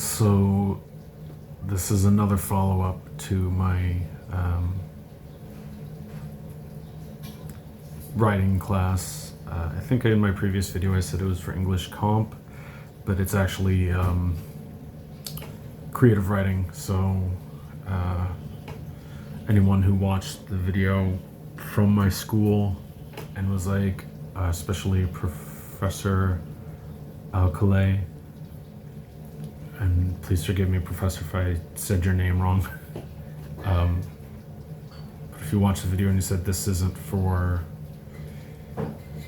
So this is another follow-up to my writing class. I think in my previous video I said it was for English Comp, but it's actually creative writing. So anyone who watched the video from my school and was like, especially Professor Al-Khalei, and please forgive me, Professor, if I said your name wrong. But if you watched the video and you said this isn't for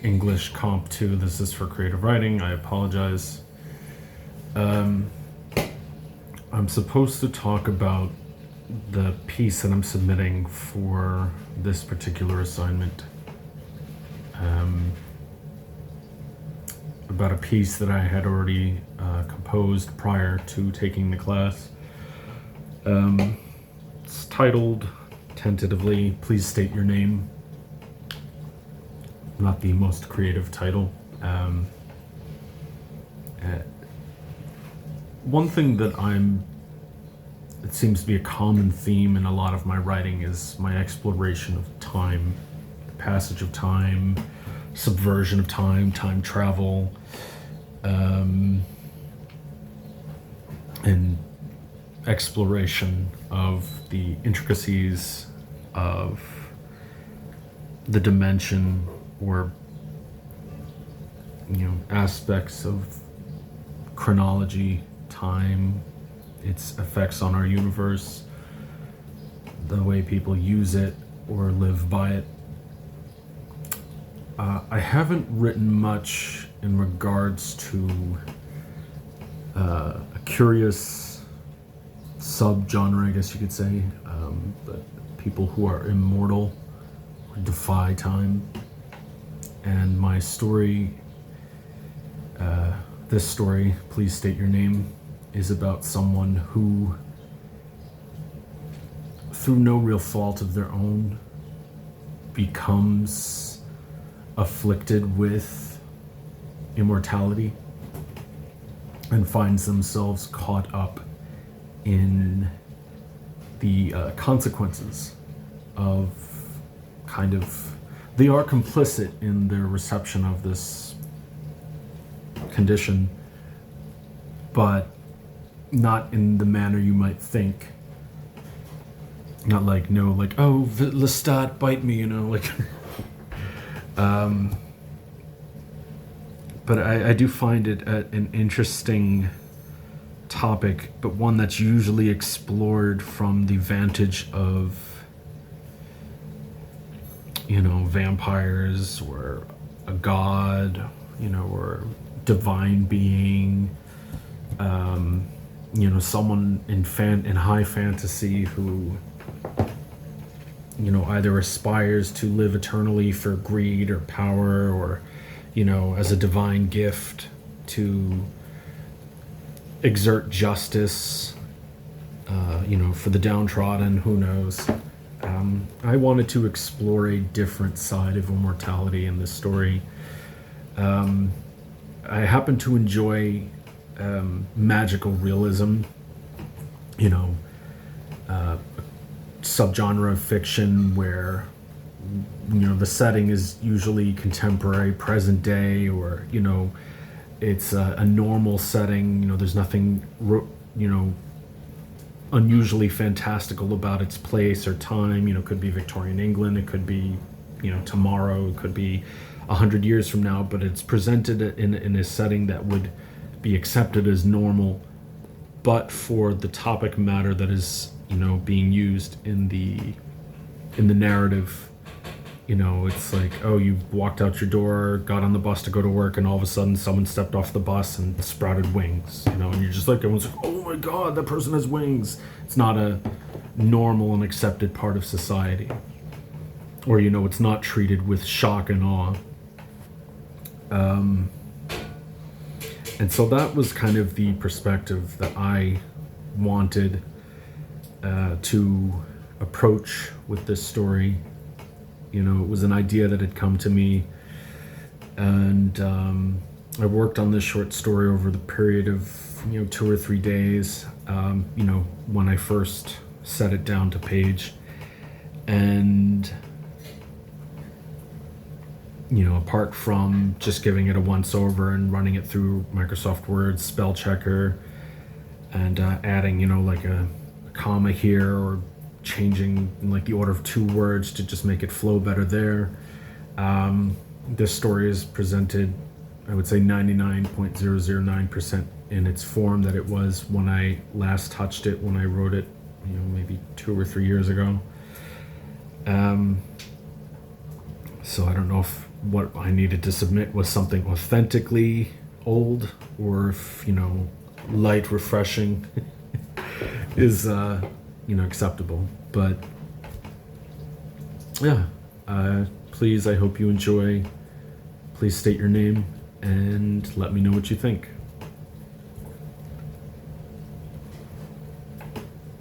English Comp 2, this is for creative writing, I apologize. I'm supposed to talk about the piece that I'm submitting for this particular assignment. About a piece that I had already composed prior to taking the class. It's titled, tentatively, Please State Your Name. Not the most creative title. One thing that it seems to be a common theme in a lot of my writing is my exploration of time, the passage of time, subversion of time, time travel, and exploration of the intricacies of the dimension or, aspects of chronology, time, its effects on our universe, the way people use it or live by it. I haven't written much in regards to a curious subgenre, I guess you could say, but people who are immortal or defy time. And my story, this story, Please State Your Name, is about someone who, through no real fault of their own, becomes afflicted with immortality and finds themselves caught up in the consequences of they are complicit in their reception of this condition, but not in the manner you might think. Not like, oh, Lestat, bite me, but I do find it an interesting topic, but one that's usually explored from the vantage of, vampires or a god, or divine being, someone in high fantasy who, either aspires to live eternally for greed or power, or, as a divine gift to exert justice, for the downtrodden, who knows. I wanted to explore a different side of immortality in this story. I happen to enjoy magical realism, subgenre of fiction where the setting is usually contemporary, present day, or it's a normal setting. There's nothing unusually fantastical about its place or time. It could be Victorian England, it could be tomorrow, it could be 100 years from now, but it's presented in a setting that would be accepted as normal, but for the topic matter that is being used in the narrative. It's like, oh, you walked out your door, got on the bus to go to work, and all of a sudden someone stepped off the bus and sprouted wings, and you're just like, everyone's like, oh my god, that person has wings. It's not a normal and accepted part of society, or it's not treated with shock and awe. And so that was kind of the perspective that I wanted to approach with this story. It was an idea that had come to me, and I worked on this short story over the period of 2 or 3 days, when I first set it down to page. And apart from just giving it a once over and running it through Microsoft Word spell checker and adding like a comma here, or changing like the order of 2 words to just make it flow better there, this story is presented, I would say, 99.009% in its form that it was when I last touched it, when I wrote it, maybe 2 or 3 years ago. So I don't know if what I needed to submit was something authentically old, or if light, refreshing is acceptable. But yeah, please, I hope you enjoy. Please state your name and let me know what you think.